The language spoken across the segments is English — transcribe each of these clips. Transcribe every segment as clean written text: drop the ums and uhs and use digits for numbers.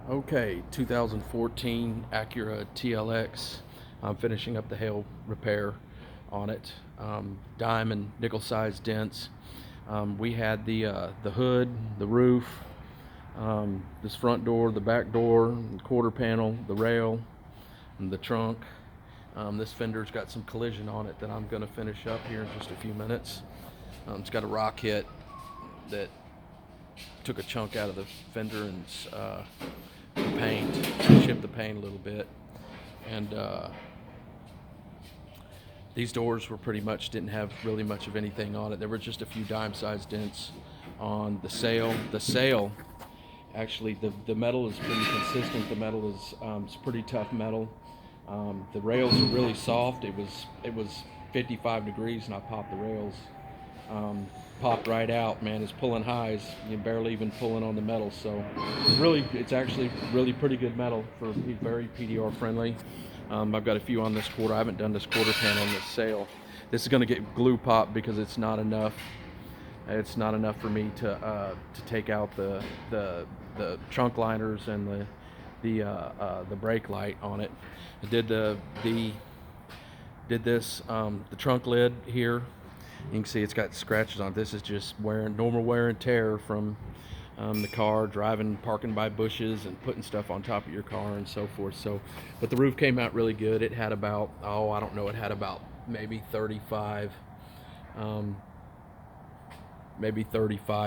Okay, 2014 Acura TLX. I'm finishing up the hail repair on it. Dime and nickel sized dents. We had the hood, the roof, this front door, the back door, the quarter panel, the rail, and the trunk. This fender's got some collision on it that I'm going to finish up here in just a few minutes. It's got a rock hit that took a chunk out of the fender and the paint, chipped the paint a little bit, and these doors were pretty much didn't have really much of anything on it. There were just a few dime-sized dents on the sail. The sail, actually, the metal is pretty consistent. The metal is it's pretty tough metal. The rails are really soft. It was 55 degrees, and I popped the rails. Popped right out, man. It's pulling highs. You're barely even pulling on the metal. So it's actually really pretty good metal for very PDR friendly. I've got a few on this quarter. I haven't done this quarter panel on this sail. This is going to get glue pop because it's not enough. It's not enough for me to take out the trunk liners and the brake light on it. I did the trunk lid here. You can see it's got scratches on it. This is just normal wear and tear from the car, driving, parking by bushes and putting stuff on top of your car and so forth. So, but the roof came out really good. It had about, I don't know, it had about maybe 35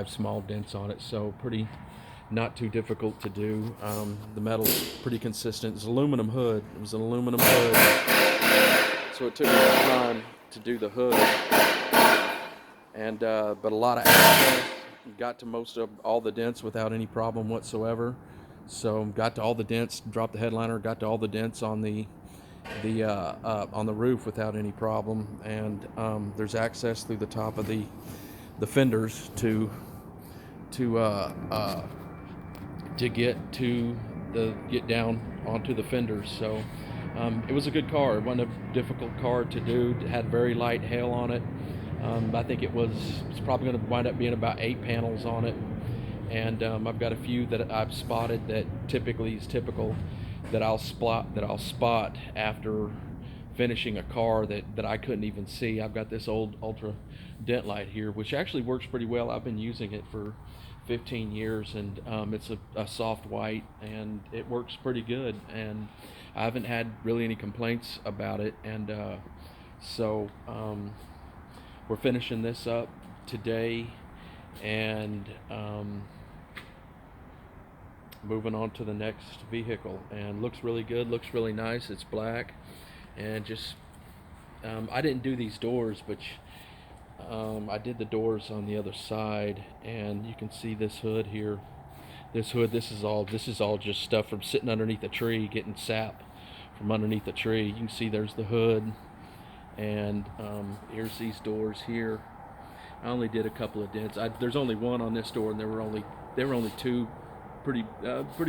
small dents on it. So pretty, not too difficult to do. The metal's pretty consistent. It's aluminum hood. It was an aluminum hood. So it took me some time to do the hood. And but a lot of access. Got to most of all the dents without any problem whatsoever. So got to all the dents, dropped the headliner, got to all the dents on the roof without any problem. And there's access through the top of the fenders to get down onto the fenders. So it was a good car. It wasn't a difficult car to do. It had very light hail on it. I think it's probably going to wind up being about 8 panels on it, and I've got a few that I've spotted that typically is typical that I'll spot after finishing a car that I couldn't even see. I've got this old ultra dent light here, which actually works pretty well. I've been using it for 15 years, and it's a soft white, and it works pretty good, and I haven't had really any complaints about it, and so we're finishing this up today, and moving on to the next vehicle. And looks really good, looks really nice. It's black, and just I didn't do these doors, but I did the doors on the other side, and you can see this hood here. This hood, this is all just stuff from sitting underneath a tree, getting sap from underneath the tree. You can see there's the hood. And here's these doors here. I only did a couple of dents. There's only one on this door, and there were only two pretty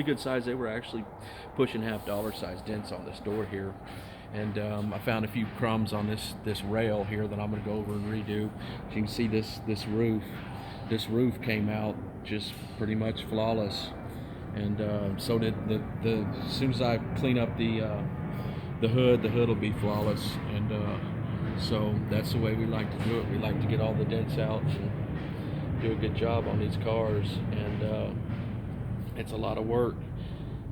good size. They were actually pushing $50 size dents on this door here. And I found a few crumbs on this rail here that I'm going to go over and redo. As you can see, this roof came out just pretty much flawless. And so did as soon as I clean up the hood will be flawless. And so that's the way we like to do it. We like to get all the dents out and do a good job on these cars, and it's a lot of work.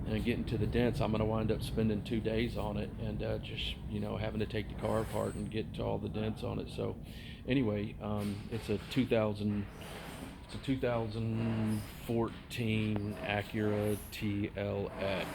And getting to the dents, I'm going to wind up spending 2 days on it, and just having to take the car apart and get to all the dents on it. So anyway, it's a 2014 Acura TLX.